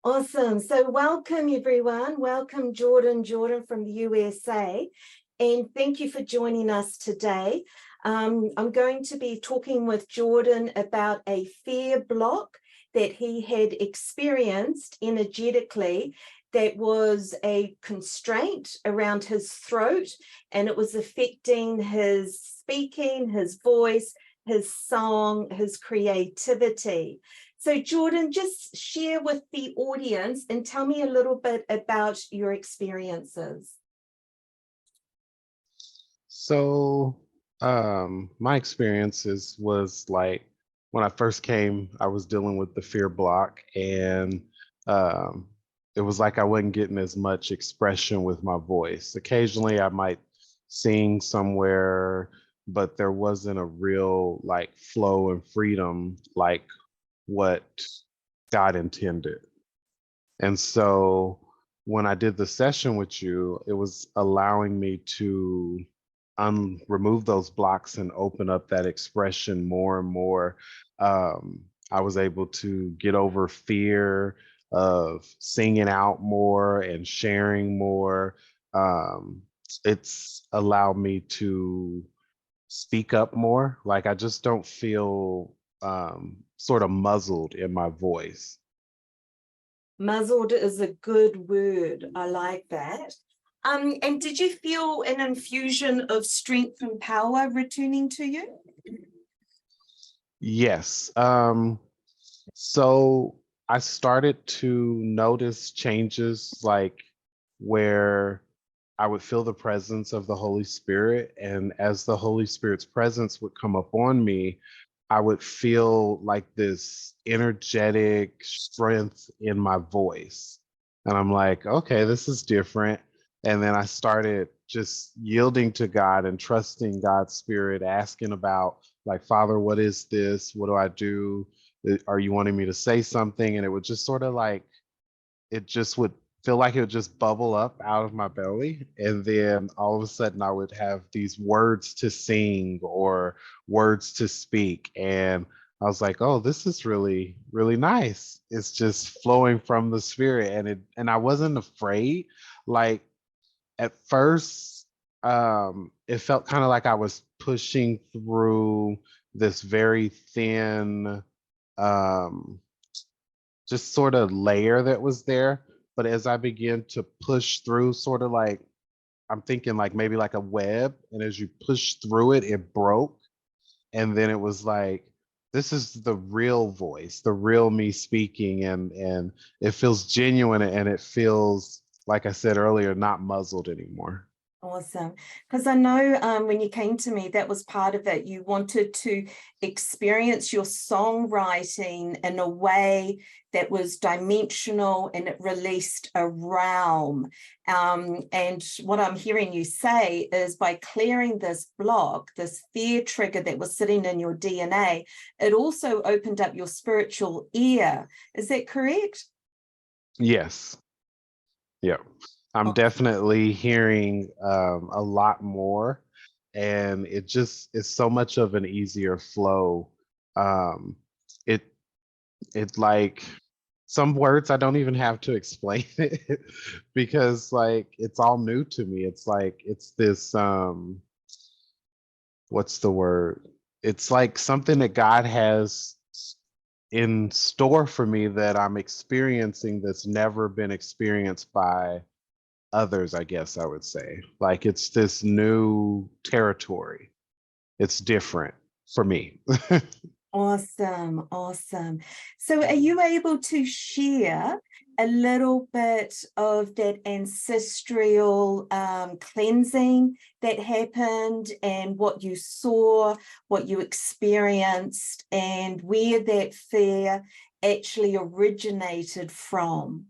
Awesome. So welcome everyone. Welcome Jordan from the USA. And thank you for joining us today. I'm going to be talking with Jordan about a fear block that he had experienced energetically that was a constraint around his throat, and it was affecting his speaking, his voice, his song, his creativity. So Jordan, just share with the audience and tell me a little bit about your experiences. So, my experiences was like when I first came, I was dealing with the fear block, and um, it was like I wasn't getting as much expression with my voice. Occasionally, I might sing somewhere, but there wasn't a real like flow and freedom like what God intended. And so when I did the session with you, it was allowing me to remove those blocks and open up that expression more and more. I was able to get over fear of singing out more and sharing more. Um, it's allowed me to speak up more. Like I just don't feel sort of muzzled in my voice. Muzzled is a good word. I like that. And did you feel an infusion of strength and power returning to you? Yes. So I started to notice changes like where I would feel the presence of the Holy Spirit. And as the Holy Spirit's presence would come upon me, I would feel like this energetic strength in my voice. And I'm like, okay, this is different. And then I started just yielding to God and trusting God's Spirit, asking about, like, Father, what is this? What do I do? Are you wanting me to say something? And it would just sort of like, it just would feel like it would just bubble up out of my belly. And then all of a sudden I would have these words to sing or words to speak. And I was like, oh, this is really, really nice. It's just flowing from the spirit. And I wasn't afraid. Like at first, it felt kind of like I was pushing through this very thin, um, just sort of layer that was there. But as I began to push through, sort of like I'm thinking like maybe like a web, and as you push through it, it broke. And then it was like, this is the real voice, the real me speaking, and it feels genuine and it feels, like I said earlier, not muzzled anymore. Awesome. Because I know when you came to me, that was part of it. You wanted to experience your songwriting in a way that was dimensional and it released a realm. And what I'm hearing you say is by clearing this block, this fear trigger that was sitting in your DNA, it also opened up your spiritual ear. Is that correct? Yes. Yeah. I'm definitely hearing a lot more, and it just is so much of an easier flow. Um, it it like some words I don't even have to explain it because like it's all new to me. It's like it's this what's the word? It's like something that God has in store for me that I'm experiencing that's never been experienced by others, I guess I would say. Like it's this new territory. It's different for me. Awesome, awesome. So are you able to share a little bit of that ancestral cleansing that happened and what you saw, what you experienced, and where that fear actually originated from?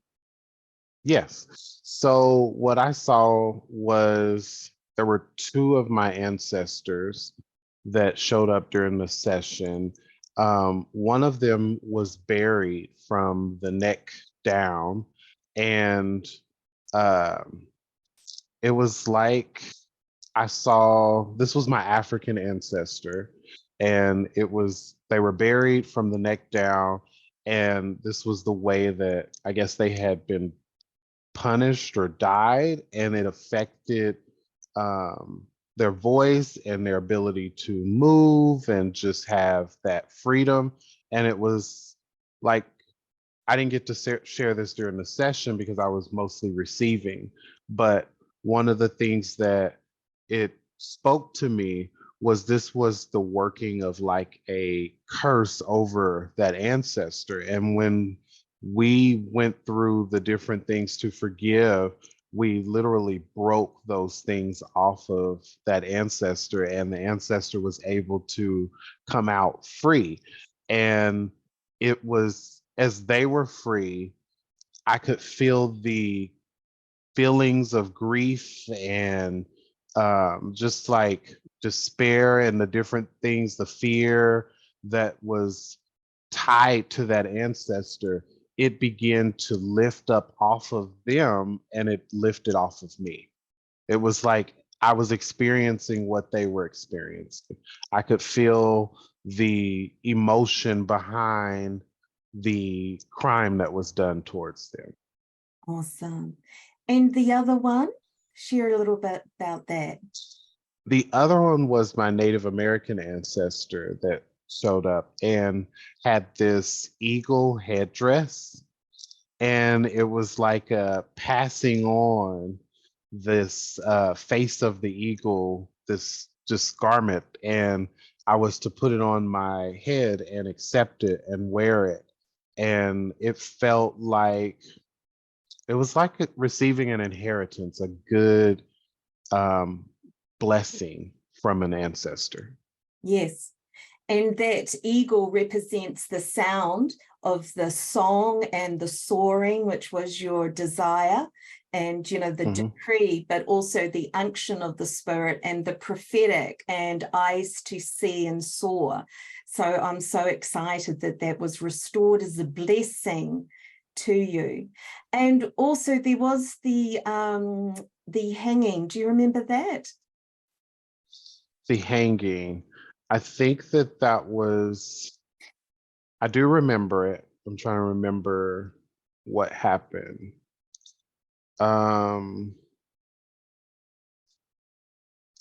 Yes. So what I saw was there were two of my ancestors that showed up during the session. One of them was buried from the neck down, and um, it was like I saw this was my African ancestor, and it was they were buried from the neck down, and this was the way that I guess they had been punished or died, and it affected um, their voice and their ability to move and just have that freedom. And it was like, I didn't get to share this during the session because I was mostly receiving. But one of the things that it spoke to me was this was the working of like a curse over that ancestor. And when we went through the different things to forgive, we literally broke those things off of that ancestor, and the ancestor was able to come out free. And it was as they were free, I could feel the feelings of grief and just like despair and the different things, the fear that was tied to that ancestor. It began to lift up off of them, and it lifted off of me. It was like I was experiencing what they were experiencing. I could feel the emotion behind the crime that was done towards them. Awesome. And the other one, share a little bit about that. The other one was my Native American ancestor that showed up and had this eagle headdress. And it was like passing on this face of the eagle, this just garment. And I was to put it on my head and accept it and wear it. And it felt like it was like receiving an inheritance, a good um, blessing from an ancestor. Yes. And that eagle represents the sound of the song and the soaring, which was your desire, and, you know, the decree, but also the unction of the spirit and the prophetic and eyes to see and soar. So I'm so excited that that was restored as a blessing to you. And also there was the hanging. Do you remember that? The hanging. I think that was, I do remember it. I'm trying to remember what happened. I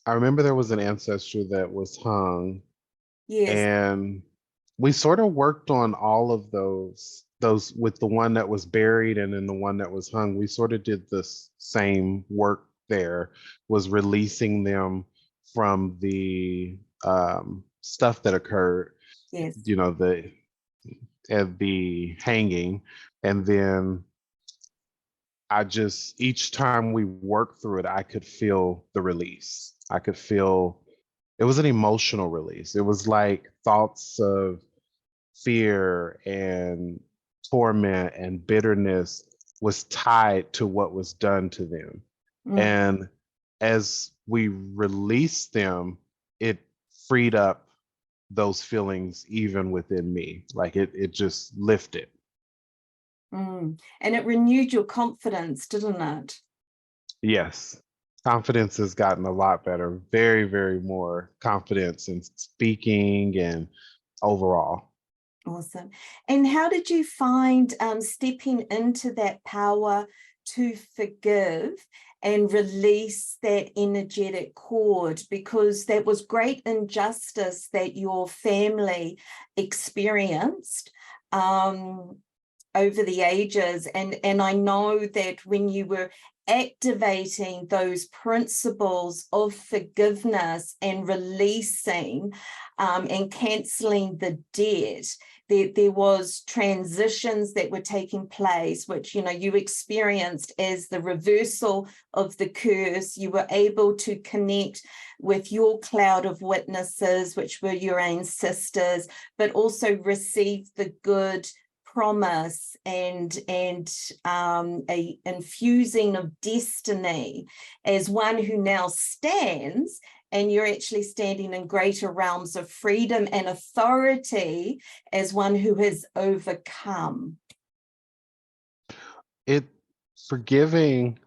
remember there was an ancestor that was hung, Yes, and we sort of worked on all of those with the one that was buried and then the one that was hung. We sort of did the same work there, was releasing them from the stuff that occurred, yes. you know, the at the hanging. And then I just, each time we worked through it, I could feel the release. I could feel it was an emotional release. It was like thoughts of fear and torment and bitterness was tied to what was done to them. Mm. And as we released them, it freed up those feelings even within me. Like it just lifted. Mm. And it renewed your confidence, didn't it? Yes. Confidence has gotten a lot better. Very, very more confidence in speaking and overall. Awesome. And how did you find stepping into that power to forgive and release that energetic cord? Because that was great injustice that your family experienced over the ages. And I know that when you were activating those principles of forgiveness and releasing and cancelling the debt, there was transitions that were taking place, which, you know, you experienced as the reversal of the curse. You were able to connect with your cloud of witnesses, which were your ancestors, but also receive the good promise and a infusing of destiny as one who now stands, and you're actually standing in greater realms of freedom and authority as one who has overcome. It forgiving,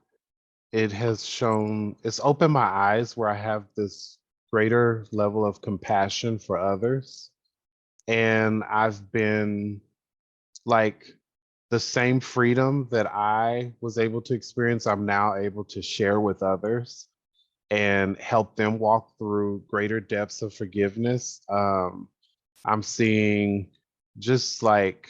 it has shown, it's opened my eyes where I have this greater level of compassion for others. And I've been like the same freedom that I was able to experience, I'm now able to share with others and help them walk through greater depths of forgiveness. I'm seeing just like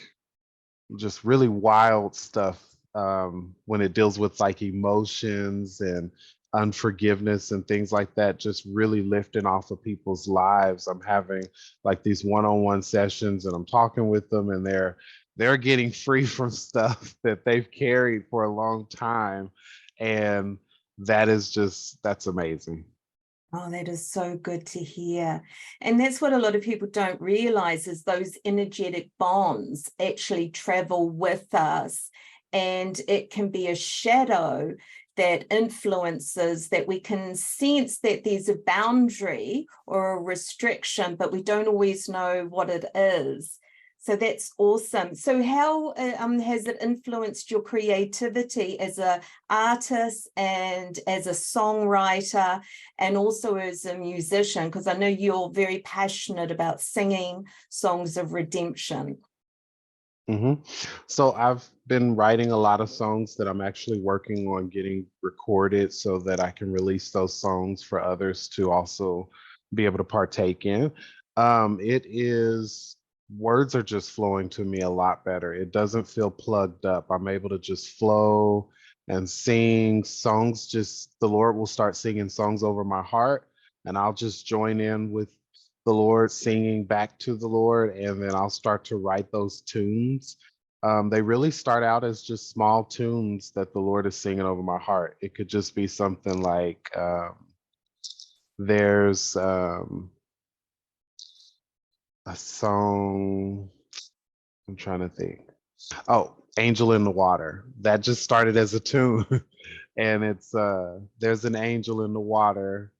just really wild stuff when it deals with like emotions and unforgiveness and things like that, just really lifting off of people's lives. I'm having like these one-on-one sessions and I'm talking with them and they're getting free from stuff that they've carried for a long time. And that's amazing. Oh, that is so good to hear. And that's what a lot of people don't realize is those energetic bonds actually travel with us. And it can be a shadow that influences that we can sense that there's a boundary or a restriction, but we don't always know what it is. So that's awesome. So how has it influenced your creativity as an artist and as a songwriter? And also as a musician, because I know you're very passionate about singing songs of redemption. hmm So I've been writing a lot of songs that I'm actually working on getting recorded so that I can release those songs for others to also be able to partake in. It is Words are just flowing to me a lot better. It doesn't feel plugged up. I'm able to just flow and sing songs. Just the Lord will start singing songs over my heart, and I'll just join in with the Lord, singing back to the Lord, and then I'll start to write those tunes. They really start out as just small tunes that the Lord is singing over my heart. It could just be something like there's a song, I'm trying to think. Oh, Angel in the Water. That just started as a tune. And it's there's an angel in the water.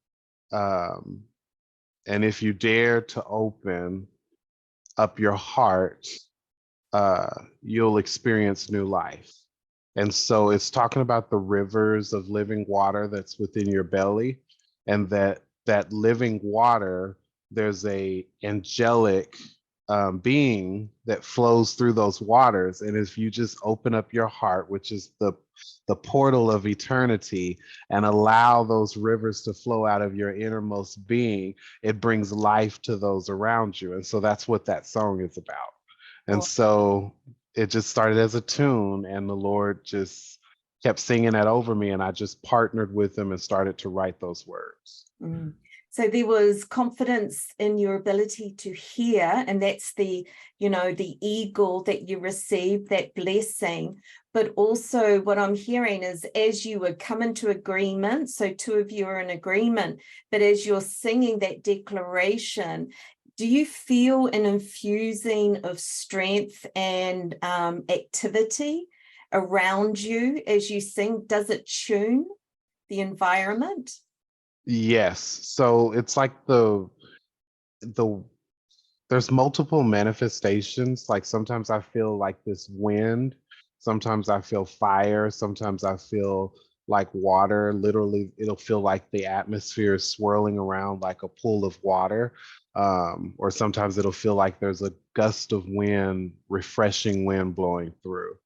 Um, and if you dare to open up your heart, you'll experience new life. And so it's talking about the rivers of living water that's within your belly, and that living water, there's a angelic being that flows through those waters. And if you just open up your heart, which is the portal of eternity, and allow those rivers to flow out of your innermost being, it brings life to those around you. And so that's what that song is about. And Or, so it just started as a tune, and the Lord just kept singing that over me, and I just partnered with him and started to write those words. mm. So there was confidence in your ability to hear, and that's the eagle that you received, that blessing. But also what I'm hearing is as you were coming to agreement, so two of you are in agreement, but as you're singing that declaration, do you feel an infusing of strength and activity around you as you sing? Does it tune the environment? Yes. So it's like the there's multiple manifestations. Like sometimes I feel like this wind, sometimes I feel fire, sometimes I feel like water. Literally, it'll feel like the atmosphere is swirling around like a pool of water. Or sometimes it'll feel like there's a gust of wind, refreshing wind blowing through.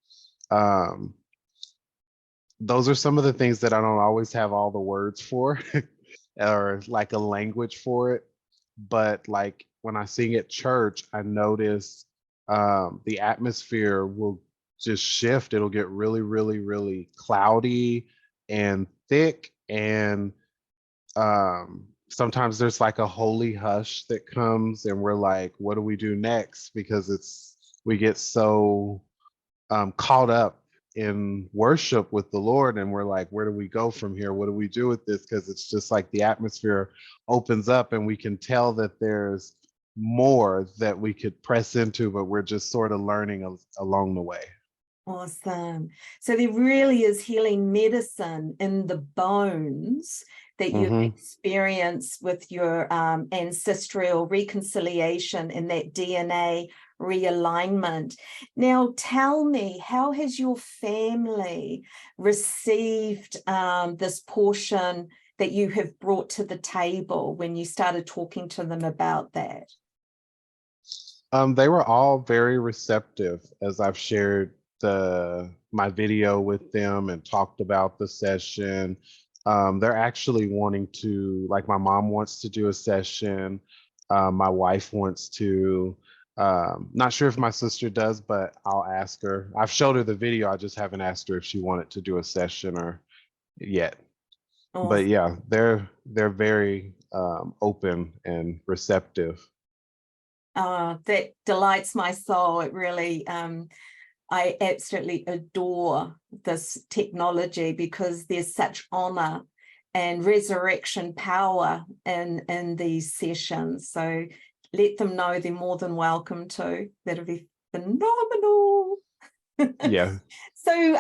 Um, those are some of the things that I don't always have all the words for or like a language for it. But like when I sing at church, I notice the atmosphere will just shift. It'll get really, really, really cloudy and thick. And sometimes there's like a holy hush that comes, and we're like, what do we do next? Because we get so caught up in worship with the Lord, and we're like, where do we go from here? What do we do with this? Because it's just like the atmosphere opens up, and we can tell that there's more that we could press into, but we're just sort of learning along the way. Awesome. So there really is healing medicine in the bones that you've hmm experienced with your ancestral reconciliation and that DNA realignment. Now, tell me, how has your family received this portion that you have brought to the table when you started talking to them about that? They were all very receptive as I've shared my video with them and talked about the session. They're actually wanting to, like my mom wants to do a session. My wife wants to. Not sure if my sister does, but I'll ask her. I've showed her the video. I just haven't asked her if she wanted to do a session or yet. But Awesome. yeah, they're very open and receptive. That delights my soul. It really, I absolutely adore this technology because there's such honor and resurrection power in these sessions. So let them know they're more than welcome to. That'll be phenomenal. Yeah. So,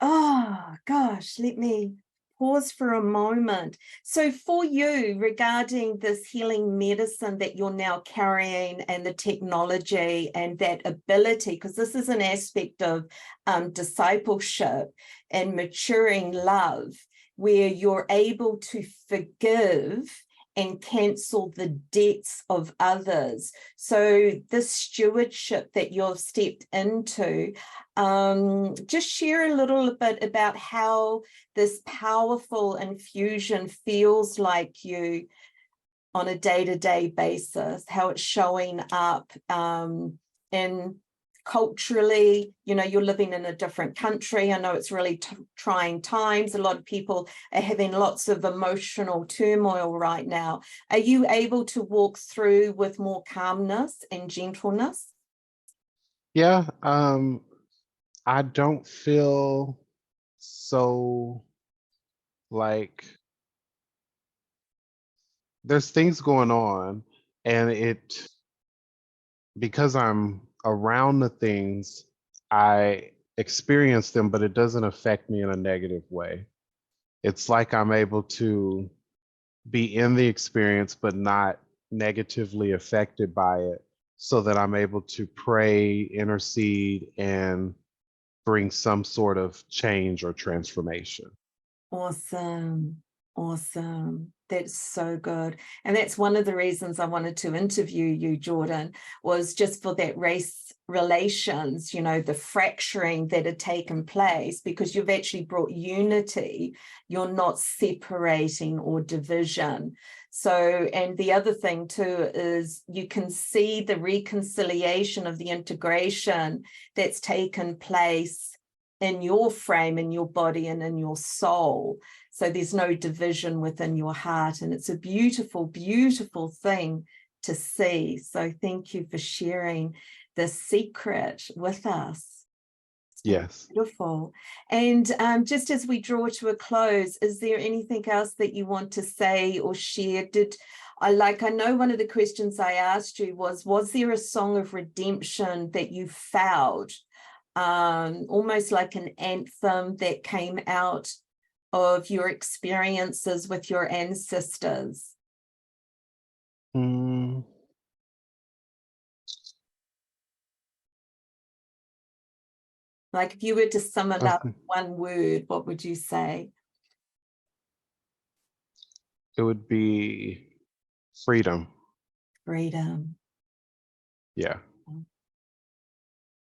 oh gosh, let me pause for a moment. So for you, regarding this healing medicine that you're now carrying and the technology and that ability, because this is an aspect of discipleship and maturing love, where you're able to forgive and cancel the debts of others. So this stewardship that you've stepped into, just share a little bit about how this powerful infusion feels like you on a day-to-day basis, how it's showing up in culturally. You're living in a different country. I know it's really trying times. A lot of people are having lots of emotional turmoil right now. Are you able to walk through with more calmness and gentleness? Yeah. I don't feel so like there's things going on and because I'm around the things, I experience them, but it doesn't affect me in a negative way. It's like I'm able to be in the experience, but not negatively affected by it, so that I'm able to pray, intercede, and bring some sort of change or transformation. Awesome. Awesome. That's so good. And that's one of the reasons I wanted to interview you, Jordan, was just for that race relations, the fracturing that had taken place, because you've actually brought unity. You're not separating or division. So, and the other thing too is you can see the reconciliation of the integration that's taken place in your frame, in your body, and in your soul. So there's no division within your heart. And it's a beautiful, beautiful thing to see. So thank you for sharing this secret with us. So Yes. beautiful. And just as we draw to a close, is there anything else that you want to say or share? I know one of the questions I asked you was there a song of redemption that you felt? Almost like an anthem that came out of your experiences with your ancestors. Mm, Like if you were to sum it up okay. in one word, what would you say? It would be freedom. Freedom. Yeah.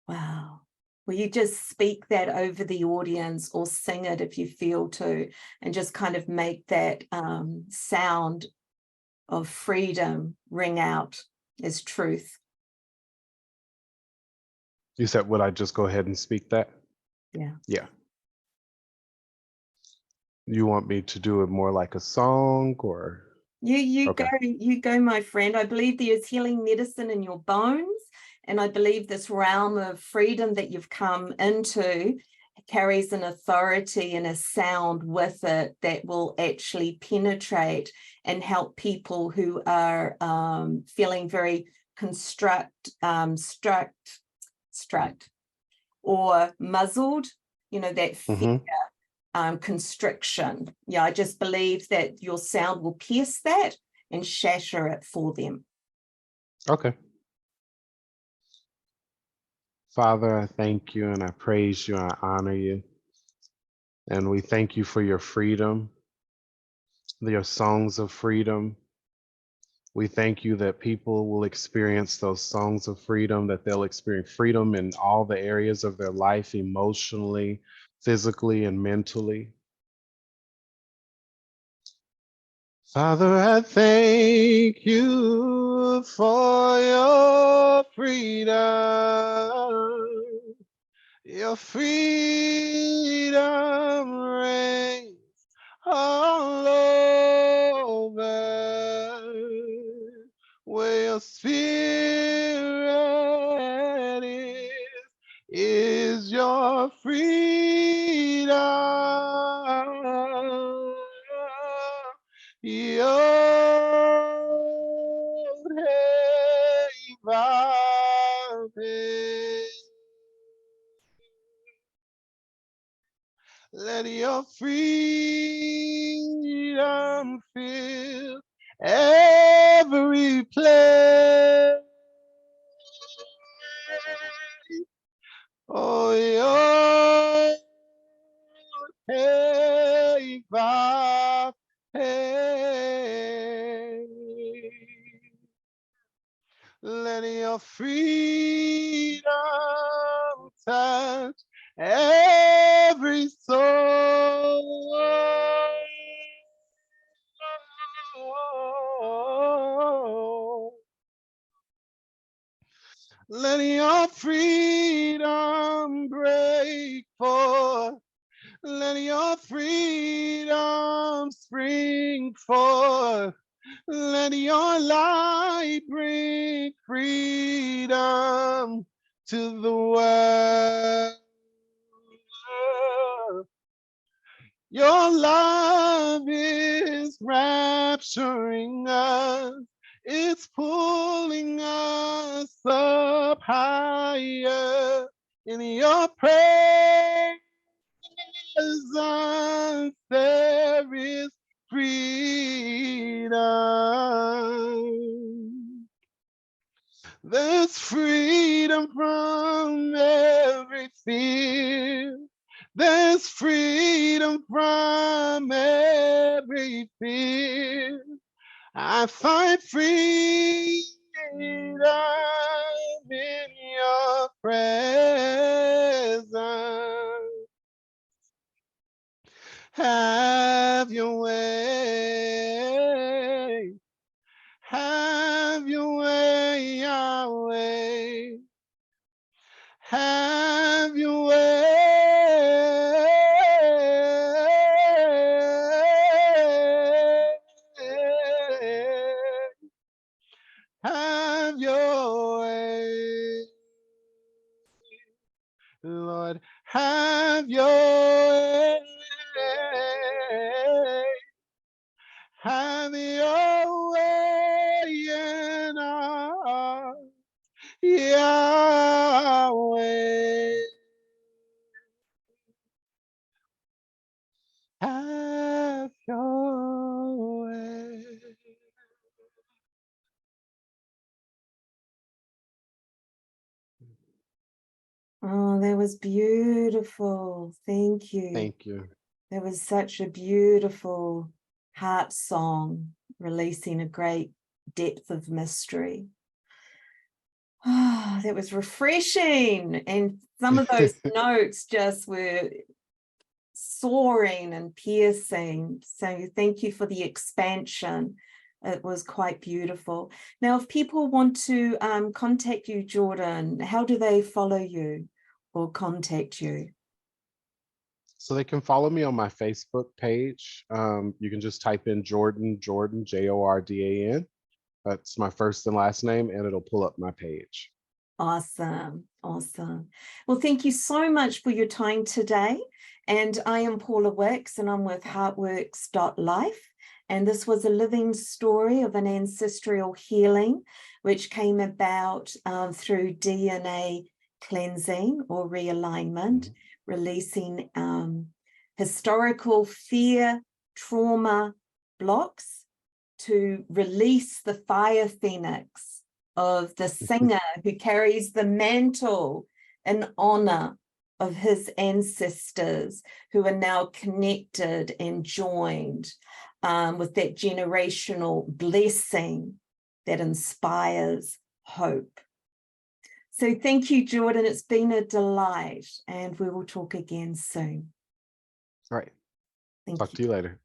Wow. Will you just speak that over the audience or sing it if you feel to, and just kind of make that sound of freedom ring out as truth? You said, would I just go ahead and speak that? Yeah. Yeah. You want me to do it more like a song or? You Okay. go, my friend. I believe there's healing medicine in your bones, and I believe this realm of freedom that you've come into carries an authority and a sound with it that will actually penetrate and help people who are feeling very struck or muzzled, that fear, Mm-hmm. constriction. Yeah, I just believe that your sound will pierce that and shatter it for them. Okay. Father, I thank you and I praise you and I honor you. And we thank you for your freedom, your songs of freedom, We thank you that people will experience those songs of freedom, that they'll experience freedom in all the areas of their life, emotionally, physically, and mentally. Father, I thank you for your freedom. Your freedom reigns all over. Where your spirit is your freedom. Your haven. Let your freedom fill every place. Oh, your haven. Let your freedom touch every soul. Let your freedom break forth. Let your freedom spring forth. Let your light bring freedom to the world. Your love is rapturing us. It's pulling us up higher in your presence. There is freedom. There's freedom from every fear. There's freedom from every fear. I find freedom in your presence. Have your way. Have your way, Yahweh. Have your way. Have your way. Lord, have your way. Have your way in us, Yahweh. Have your way. Oh, that was beautiful. Thank you. Thank you. That was such a beautiful heart song, releasing a great depth of mystery. Oh, that was refreshing. And some of those notes just were soaring and piercing. So thank you for the expansion. It was quite beautiful. Now, if people want to contact you, Jordan, how do they follow you or contact you? So they can follow me on my Facebook page. You can just type in Jordan, Jordan. That's my first and last name, and it'll pull up my page. Awesome. Awesome. Well, thank you so much for your time today. And I am Paula Wicks, and I'm with heartworks.life. And this was a living story of an ancestral healing, which came about through DNA cleansing or realignment, releasing historical fear, trauma blocks to release the fire phoenix of the singer who carries the mantle in honor of his ancestors who are now connected and joined with that generational blessing that inspires hope. So thank you, Jordan. It's been a delight, and we will talk again soon. All right. Thank Talk you. to you later.